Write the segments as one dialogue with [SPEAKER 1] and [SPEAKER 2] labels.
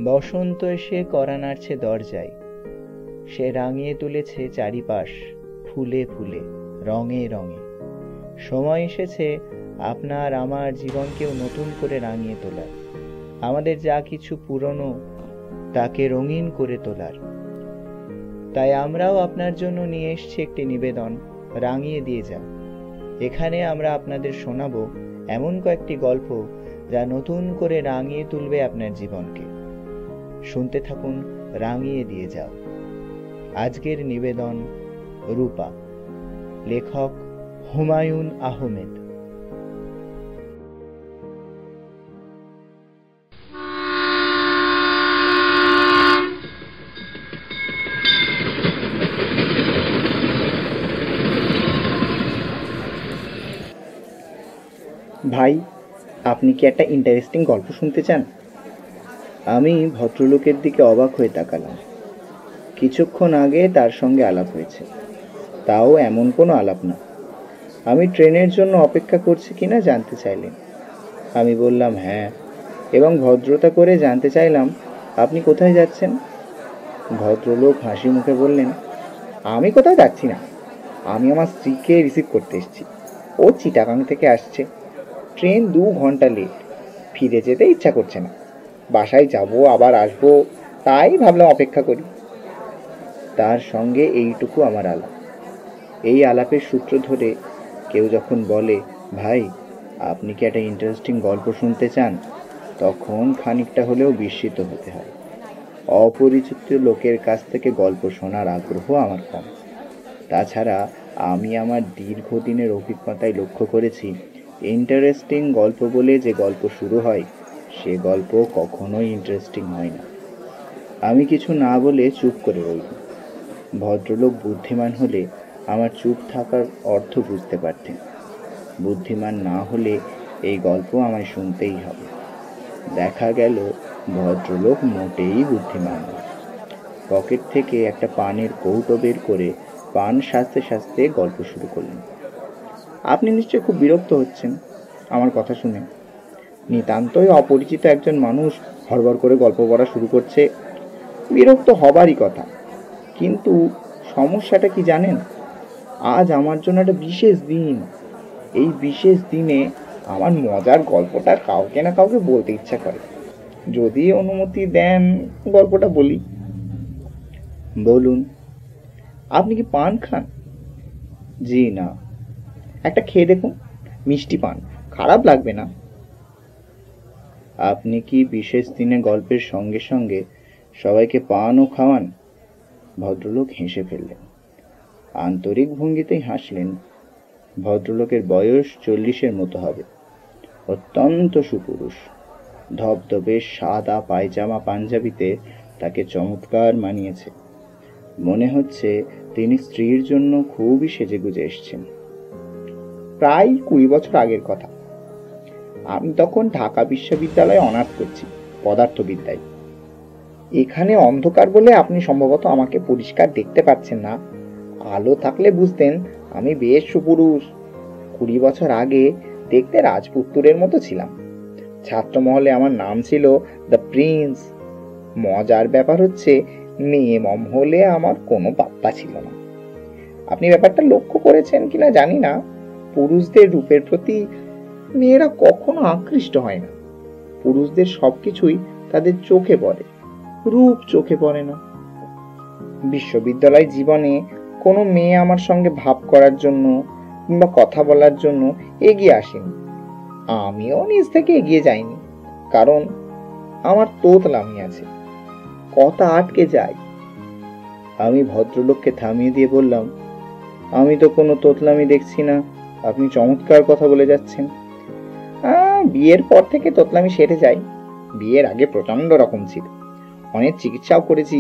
[SPEAKER 1] বসন্ত এসে কড়া নাড়ছে দরজায়, সে রাঙিয়ে তুলেছে চারিপাশ ফুলে ফুলে, রঙে রঙে। সময় এসেছে আপনার আমার জীবনকেও নতুন করে রাঙিয়ে তোলার, আমাদের যা কিছু পুরনো তাকে রঙিন করে তোলার। তাই আমরাও আপনার জন্য নিয়ে এসেছি একটি নিবেদন, রাঙিয়ে দিয়ে যাও। এখানে আমরা আপনাদের শোনাবো এমন কয়েকটি গল্প যা নতুন করে রাঙিয়ে তুলবে আপনার জীবনকে। শুনতে থাকুন রাঙিয়ে দিয়ে যাও। আজকের নিবেদন রূপা, লেখক হুমায়ুন আহমেদ।
[SPEAKER 2] ভাই, আপনি কি একটা ইন্টারেস্টিং গল্প শুনতে চান? আমি ভদ্রলোকের দিকে অবাক হয়ে তাকালাম। কিছুক্ষণ আগে তার সঙ্গে আলাপ হয়েছে, তাও এমন কোনো আলাপ না। আমি ট্রেনের জন্য অপেক্ষা করছি কিনা জানতে চাইলেন। আমি বললাম হ্যাঁ, এবং ভদ্রতা করে জানতে চাইলাম আপনি কোথায় যাচ্ছেন। ভদ্রলোক হাসি মুখে বললেন, আমি কোথাও যাচ্ছি না, আমি আমার স্ত্রীকে রিসিভ করতে এসেছি। ও চিটাগাং থেকে আসছে, ট্রেন 2 ঘন্টা লেট, ফিরে যেতে ইচ্ছা করছে না। বাসায় যাব আবার আসবো, তাই ভাবলাম অপেক্ষা করি। তার সঙ্গে এইটুকু আমার আলাপ। এই আলাপের সূত্র ধরে কেউ যখন বলে, ভাই আপনি কি একটা ইন্টারেস্টিং গল্প শুনতে চান, তখন খানিকটা হলেও বিস্মিত হতে হয়। অপরিচিত লোকের কাছ থেকে গল্প শোনার আগ্রহ আমার কম। তাছাড়া আমি আমার দীর্ঘদিনের অভিজ্ঞতায় লক্ষ্য করেছি, ইন্টারেস্টিং গল্প বলে যে গল্প শুরু হয় সে গল্প কখনোই ইন্টারেস্টিং হয় না। আমি কিছু না বলে চুপ করে রইলাম। ভদ্রলোক বুদ্ধিমান হলে আমার চুপ থাকার অর্থ বুঝতে পারতেন। বুদ্ধিমান না হলে এই গল্প আমায় শুনতেই হবে। দেখা গেল ভদ্রলোক মোটেই বুদ্ধিমান নয়। পকেট থেকে একটা পানের কৌটো বের করে পান সাজতে সাজতে গল্প শুরু করলেন। আপনি নিশ্চয়ই খুব বিরক্ত হচ্ছেন আমার কথা শুনে। নিতান্তই অপরিচিত একজন মানুষ হড়বড় করে গল্প পড়া শুরু করছে, বিরক্ত হবারই কথা। কিন্তু সমস্যাটা কি জানেন? আজ আমার জন্য একটা বিশেষ দিন। এই বিশেষ দিনে আমার মজার গল্পটা কাউকে না কাউকে বলতে ইচ্ছা করে। যদি অনুমতি দেন গল্পটা বলি। বলুন। আপনি কি পান খান? জি না। একটা খেয়ে দেখুন, মিষ্টি পান, খারাপ লাগবে না। আপনি কি বিশেষ দিনে গল্পের সঙ্গে সঙ্গে সবাইকে পানও খাওয়ান? ভদ্রলোক হেসে ফেললেন, আন্তরিক ভঙ্গিতেই হাসলেন। ভদ্রলোকের বয়স 40-এর মতো হবে, অত্যন্ত সুপুরুষ। ধবধবে সাদা পায়জামা পাঞ্জাবিতে তাকে চমৎকার মানিয়েছে। মনে হচ্ছে তিনি স্ত্রীর জন্য খুবই সেজেগুজে এসেছেন। প্রায় 20 বছর আগের কথা। আমি তখন ঢাকা বিশ্ববিদ্যালয়ে অনার্স করছি, পদার্থবিদ্যায়। এখানে অন্ধকার বলে আপনি সম্ভবত আমাকে পরিষ্কার দেখতে পাচ্ছেন না। আলো থাকলে বুঝতেন আমি বেশ সুপুরুষ। 20 বছর আগে দেখতে রাজপুত্রের মতো ছিলাম। ছাত্রমহলে আমার নাম ছিল দ্য প্রিন্স। মজার ব্যাপার হচ্ছে, মেয়ে মম হলে আমার কোনো পাত্তা ছিল না। আপনি ব্যাপারটা লক্ষ্য করেছেন কিনা জানি না, পুরুষদের রূপের প্রতি মেয়েরা কখনো আকৃষ্ট হয় না। পুরুষদের সবকিছুই তাদের চোখে পড়ে, রূপ চোখে পড়ে না। বিশ্ববিদ্যালয় জীবনে কোনো মেয়ে আমার সঙ্গে ভাব করার জন্য কিংবা কথা বলার জন্য এগিয়ে আসেনি। আমিও নিজ থেকে এগিয়ে যাইনি, কারণ আমার তোতলামি আছে, কথা আটকে যায়। আমি ভদ্রলোককে থামিয়ে দিয়ে বললাম, আমি তো কোনো তোতলামি দেখছি না, আপনি চমৎকার কথা বলে যাচ্ছেন। বিয়ের পর থেকে তোতলামি সেরে যায়, বিয়ের আগে প্রচন্ড রকম ছিল। অনেক চিকিৎসাও করেছি,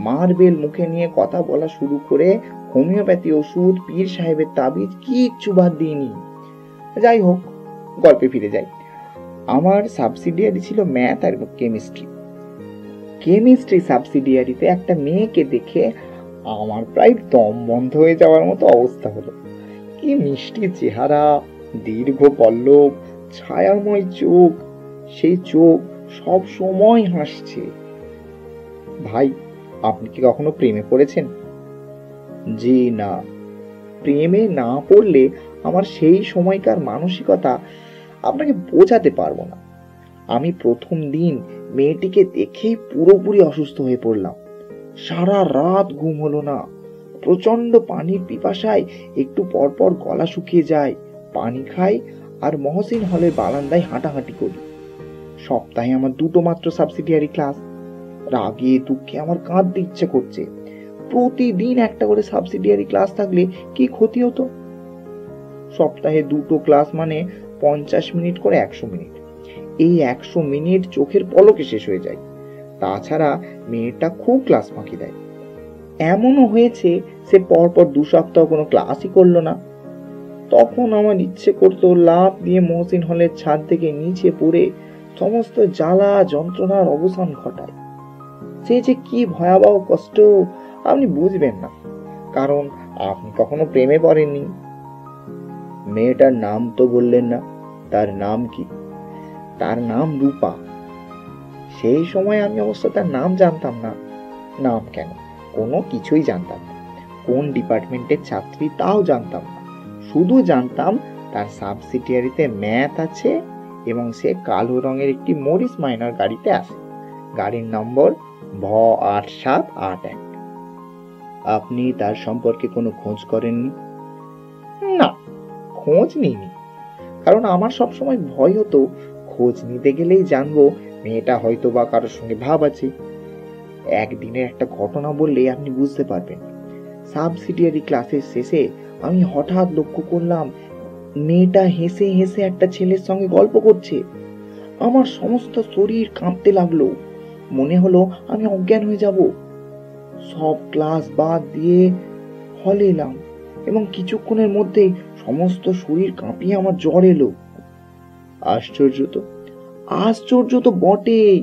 [SPEAKER 2] মার্বেল মুখে নিয়ে কথা বলা শুরু করে হোমিওপ্যাথি ওষুধ, পীর সাহেবের তাবিজ, কিচ্ছু বাদ দিইনি। যাই হোক, গল্পে ফিরে যাই। আমার সাবসিডিয়ারি ছিল ম্যাথ আর কেমিস্ট্রি। কেমিস্ট্রি সাবসিডিয়ারিতে একটা মেয়েকে দেখে আমার প্রায় দম বন্ধ হয়ে যাওয়ার মতো অবস্থা হলো। কি মিষ্টি চেহারা, দীর্ঘ পল্লব, ছায়াময় চোখ। সেই চোখ সব সময় হাসছে, ভাই, আপনি কি কখনো প্রেমে পড়েছেন? জি না। প্রেমে না পড়লে আমার সেই সময়কার মানসিকতা আপনাকে বোঝাতে পারবো না। আমি প্রথম দিন মেয়েটিকে দেখেই পুরোপুরি অসুস্থ হয়ে পড়লাম। সারা রাত ঘুম হলো না। প্রচন্ড পানির পিপাসায় একটু পর পর গলা শুকিয়ে যায়। পানি খাই আর মহসিন হলের বারান্দায় হাঁটাহাঁটি করি। সপ্তাহে আমার দুটো মাত্র সাবসিডিয়ারি ক্লাস। রাগে দুঃখে আমার কাঁদতে ইচ্ছে করছে। প্রতিদিন একটা করে সাবসিডিয়ারি ক্লাস থাকলে কি ক্ষতি হতো? সপ্তাহে দুটো ক্লাস মানে 50 মিনিট করে 100 মিনিট। এই 100 মিনিট চোখের পলকে শেষ হয়ে যায়। তাছাড়া মেয়েটা খুব ক্লাস ফাঁকি দেয়। এমনও হয়েছে সে পরপর 2 সপ্তাহ কোনো ক্লাসই করলো না। তখন আমার ইচ্ছে করতো লাফ দিয়ে মহসিন হলের ছাদ থেকে নিচে পড়ে সমস্ত জ্বালা যন্ত্রণার অবসান ঘটায়। সে যে কি ভয়াবহ কষ্ট আপনি বুঝবেন না, কারণ আপনি কখনো প্রেমে পড়েননি। মেয়েটার নাম তো বললেন না, তার নাম কি? তার নাম রূপা। সেই সময় আমি অবশ্য তার নাম জানতাম না। নাম কেন, কোনো কিছুই জানতাম না। কোন ডিপার্টমেন্টের ছাত্রী তাও জানতাম না। শুধু জানতাম তার সাবসিডিয়ারিতে ম্যাথ আছে এবং সে কালো রঙের একটি মরিস মাইনর গাড়িতে আসে। গাড়ির নম্বর ভ8781। আপনি তার সম্পর্কে কোনো খোঁজ করেননি? না, খোঁজ নিইনি। কারণ আমার সবসময় ভয় হতো খোঁজ নিতে গেলেই জানবো মেয়েটা হয়তো বা কারোর সঙ্গে ভাব আছে। একদিনের একটা ঘটনা বললে আপনি বুঝতে পারবেন। সাবসিডিয়ারি ক্লাসের শেষে আমি হঠাৎ লক্ষ্য করলাম মেয়েটা হেসে হেসে একটা ছেলের সঙ্গে গল্প করছে। আমার সমস্ত শরীর কাঁপতে লাগলো। মনে হলো আমি অজ্ঞান হয়ে যাব। সব ক্লাস বাদ দিয়ে হলে এলাম এবং কিছুক্ষণের মধ্যেই সমস্ত শরীর কাঁপিয়ে আমার জ্বর এলো। আশ্চর্য তো বটেই।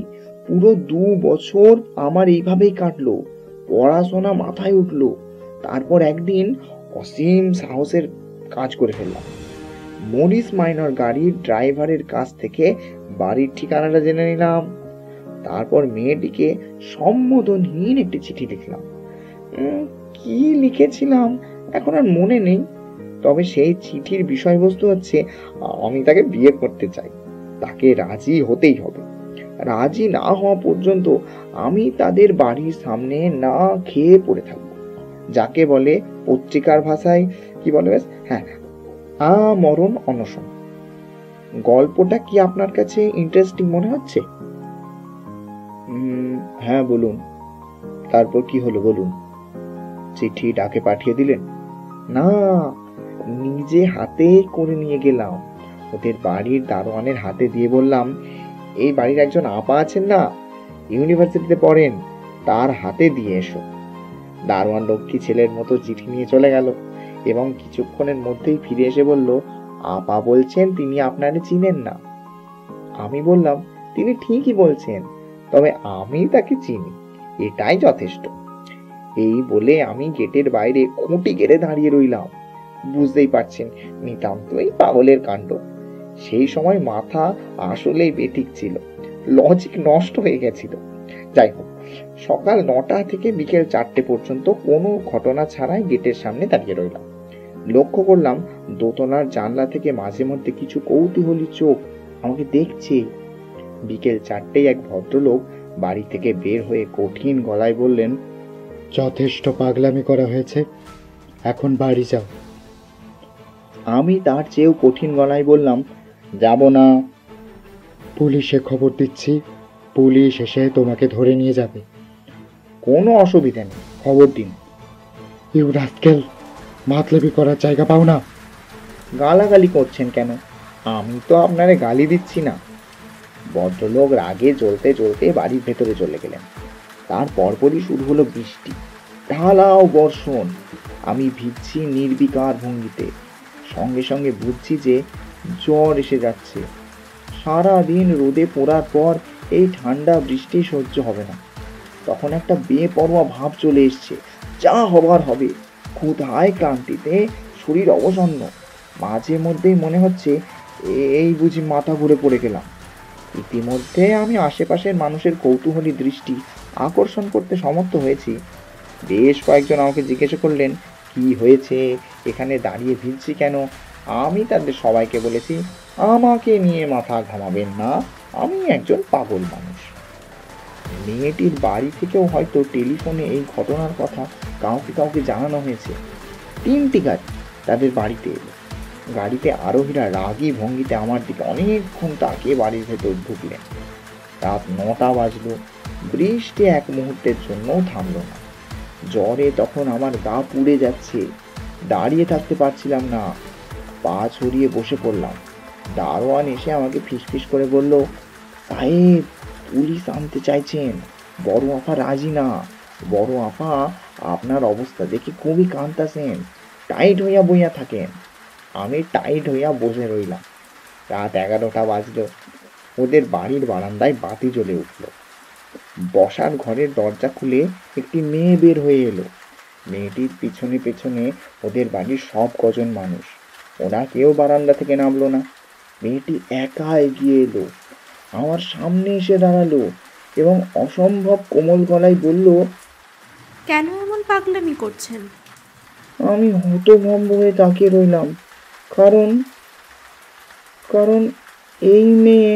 [SPEAKER 2] পুরো 2 বছর আমার এইভাবেই কাটলো। পড়াশোনা মাথায় উঠলো। তারপর একদিন অসীম সাহসের কাজ করে ফেললাম। মরিস মাইনর গাড়ির ড্রাইভারের কাছ থেকে বাড়ির ঠিকানাটা জেনে নিলাম। তারপর মেয়েটিকে সম্বোধনহীন একটি চিঠি লিখলাম। কি লিখেছিলাম এখন আর মনে নেই, তবে সেই চিঠির বিষয়বস্তু হচ্ছে আমি তাকে বিয়ে করতে চাই। তাকে রাজি হতেই হবে। রাজি না হওয়া পর্যন্ত আমি তাদের বাড়ির সামনে না খেয়ে পড়ে থাকবো। যাকে বলে পত্রিকার ভাষায় কি বলে বেশ, হ্যাঁ, আমরণ অনশন। গল্পটা কি আপনার কাছে ইন্টারেস্টিং মনে হচ্ছে? হ্যাঁ বলুন। তারপর কি হলো বলুন। চিঠি ডাকে পাঠিয়ে দিলেন? না, নিজে হাতে করে নিয়ে গেলাম। ওদের বাড়ির দারোয়ানের হাতে দিয়ে বললাম, এই বাড়ির একজন আপা আছেন না, ইউনিভার্সিটিতে পড়েন, তার হাতে দিয়ে এসো। দারোয়ান লক্ষ্মী ছেলের মতো চিঠি নিয়ে চলে গেল এবং কিছুক্ষণের মধ্যেই ফিরে এসে বলল, আপা বলছেন তিনি আপনারে চিনেন না। আমি বললাম, তিনি ঠিকই বলছেন, তবে আমি তাকে চিনি, এটাই যথেষ্ট। এই বলে আমি গেটের বাইরে খুঁটি গেড়ে দাঁড়িয়ে রইলাম। বুঝতেই পারছেন নিতান্তই পাগলের কাণ্ড। সেই সময় মাথা আসলেই বেঠিক ছিল, লজিক নষ্ট হয়ে গেছিল। যাই হোক, সকাল 9টা থেকে বিকেল 4টে পর্যন্ত কোনো ঘটনা ছাড়াই গেটের সামনে দাঁড়িয়ে রইলাম। লক্ষ্য করলাম দোতলার জানলা থেকে মাঝে মধ্যে কিছু কৌতূহলী চোখ আমাকে দেখছে। বিকেল 4টেয় এক ভদ্রলোক বাড়ি থেকে বের হয়ে কঠিন গলায় বললেন, যথেষ্ট পাগলামি করা হয়েছে, এখন বাড়ি যাও। আমি তার চেয়েও কঠিন গলায় বললাম, যাব না। পুলিশে খবর দিচ্ছি, পুলিশ এসে তোমাকে ধরে নিয়ে যাবে। কোনো অসুবিধা নেই, খবর দিন। ইউ রাস্কেল, মাতলেবি করার জায়গা পাও না। গালাগালি করছেন কেন? আমি তো আপনারে গালি দিচ্ছি না। ভদ্রলোক রাগে জ্বলতে জ্বলতে বাড়ির ভেতরে চলে গেলেন। তার পরপরই শুরু হলো বৃষ্টি, ঢালাও বর্ষণ। আমি ভিজছি নির্বিকার ভঙ্গিতে। সঙ্গে সঙ্গে বুঝছি যে জ্বর এসে যাচ্ছে। সারাদিন রোদে পোড়ার পর এই ঠান্ডা বৃষ্টি সহ্য হবে না। তখন একটা বেপরোয়া ভাব চলে এসছে, যা হবার হবে। ক্ষুধায় ক্লান্তিতে শরীর অবসন্ন। মাঝে মধ্যেই মনে হচ্ছে এই বুঝি মাথা ঘুরে পড়ে গেলাম। ইতিমধ্যে আমি আশেপাশের মানুষের কৌতূহলী দৃষ্টি আকর্ষণ করতে সমর্থ হয়েছি। বেশ কয়েকজন আমাকে জিজ্ঞেস করলেন, কি হয়েছে, এখানে দাঁড়িয়ে ভিড়ছি কেন? আমি তাদের সবাইকে বলেছি, আমাকে নিয়ে মাথা ঘামাবেন না, আমি একজন পাগল মানুষ। মেয়েটির বাড়ি থেকেও হয়তো টেলিফোনে এই ঘটনার কথা কাউকে কাউকে জানানো হয়েছে। 3টি গাড়ি তাদের বাড়িতে এলো। গাড়িতে আরোহীরা রাগী ভঙ্গিতে আমার দিকে অনেকক্ষণ তাকিয়ে বাড়ির ভেতর ঢুকলেন। রাত 9টা বাজলো। বৃষ্টি এক মুহূর্তের জন্যও থামল না। জ্বরে তখন আমার গা পুড়ে যাচ্ছে, দাঁড়িয়ে থাকতে পারছিলাম না, পা ছড়িয়ে বসে পড়লাম। দারোয়ান এসে আমাকে ফিসফিস করে বলল, সাহেব, পুলিশ আনতে চাইছেন, বড় আফা রাজি না। বড় আফা আপনার অবস্থা দেখে খুবই কাঁদতাছেন, টাইট হইয়া বইয়া থাকেন। আমি টাইট হইয়া বসে রইলাম। রাত 11টা বাজলো। ওদের বাড়ির বারান্দায় বাতি জ্বলে উঠল। বসার ঘরের দরজা খুলে একটি মেয়ে বের হয়ে এলো। মেয়েটির পিছনে পেছনে ওদের বাড়ির সব কজন মানুষ। ওরা কেউ বারান্দা থেকে নামলো না। মেয়েটি একা এগিয়ে এলো, আমার সামনে এসে দাঁড়ালো এবং অসম্ভব কোমল গলায় বলল,
[SPEAKER 3] কেন এমন পাগলামি করছেন?
[SPEAKER 2] আমি হতভম্ব হয়ে তাকিয়ে রইলাম। কারণ কারণ এই মেয়ে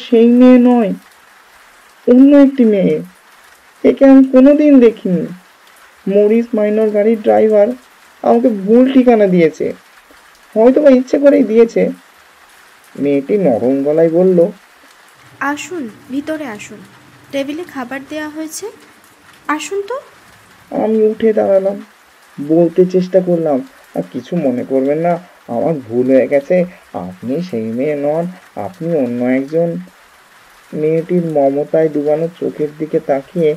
[SPEAKER 2] সেই মেয়ে নয়, অন্য একটি মেয়ে। একে আমি কোনোদিন দেখিনি। মরিস মাইনর গাড়ির ড্রাইভার আমাকে ভুল ঠিকানা দিয়েছে, হয়তো বা ইচ্ছে করেই দিয়েছে। মেয়েটি নরম গলায় বলল,
[SPEAKER 3] আসুন, ভিতরে আসুন, টেবিলে খাবার দেয়া হয়েছে, আসুন তো।
[SPEAKER 2] আমি উঠে দাঁড়ালাম, বলতে চেষ্টা করলাম, আর কিছু মনে করবেন না, আমার ভুল হয়ে গেছে, আপনি সেই মেয়ে নন, আপনি অন্য একজন। মেয়েটির মমতায় ডুবানো চোখের দিকে তাকিয়ে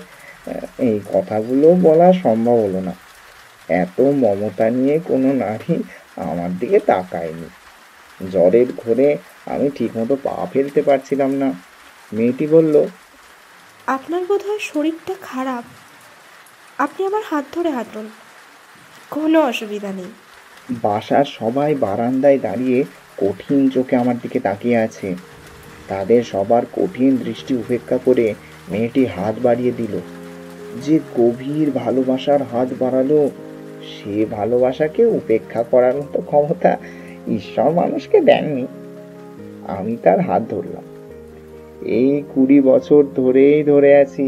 [SPEAKER 2] এই কথাগুলো বলা সম্ভব হলো না। এত মমতা নিয়ে কোনো নারী আমার দিকে তাকায়নি। জ্বরের ঘোরে আমি ঠিকমতো পা ফেলতে পারছিলাম না। মেয়েটি বলল,
[SPEAKER 3] আপনার বোধহয় শরীরটা খারাপ, আপনি আমার হাত ধরে হাঁটুন, কোনো অসুবিধা নেই।
[SPEAKER 2] বাসার সবাই বারান্দায় দাঁড়িয়ে কঠিন চোখে আমার দিকে তাকিয়ে আছে। তাদের সবার কঠিন দৃষ্টি উপেক্ষা করে মেয়েটি হাত বাড়িয়ে দিল। যে গভীর ভালোবাসার হাত বাড়ালো, সে ভালোবাসাকে উপেক্ষা করার মতো ক্ষমতা ঈশ্বর মানুষকে দেননি। আমি তার হাত ধরলাম। এই 20 বছর ধরেই ধরে আছি।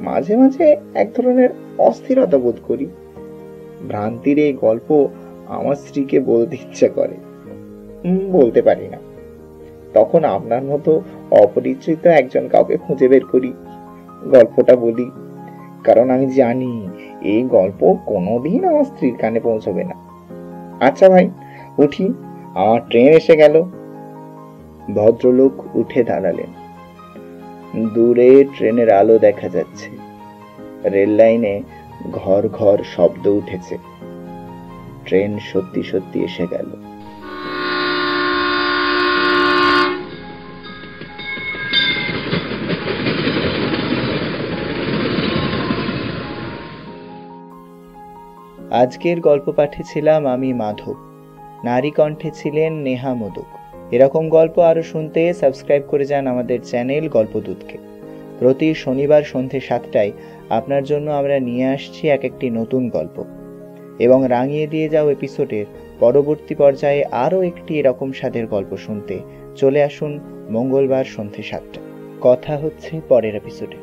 [SPEAKER 2] মাঝে মাঝে এক ধরনের অস্থিরতা বোধ করি। ভ্রান্তির এই গল্প আমার স্ত্রীকে বলতে ইচ্ছে করে, বলতে পারি না। তখন আপনার মতো অপরিচিত একজন কাউকে খুঁজে বের করি, গল্পটা বলি, কারণ আমি জানি এই গল্প কোনোদিন আমার স্ত্রীর কানে পৌঁছবে না। আচ্ছা ভাই, উঠি, আমার ট্রেন এসে গেল। ভদ্রলোক উঠে দাঁড়ালেন। দূরে ট্রেনের আলো দেখা যাচ্ছে। রেল লাইনে ঘর ঘর শব্দ উঠেছে। ট্রেন সত্যি সত্যি এসে গেল।
[SPEAKER 1] আজকের গল্প পাঠে ছিলাম আমি মাধব, নারী কণ্ঠে ছিলেন নেহা মোদক। এরকম গল্প আরও শুনতে সাবস্ক্রাইব করে যান আমাদের চ্যানেল গল্পদূতকে। প্রতি শনিবার সন্ধ্যে 7টায় আপনার জন্য আমরা নিয়ে আসছি একটি নতুন গল্প, এবং রাঙিয়ে দিয়ে যাও এপিসোডের পরবর্তী পর্যায়ে আরও একটি এরকম স্বাদের গল্প শুনতে চলে আসুন মঙ্গলবার সন্ধ্যে 7টায়। কথা হচ্ছে পরের এপিসোডে।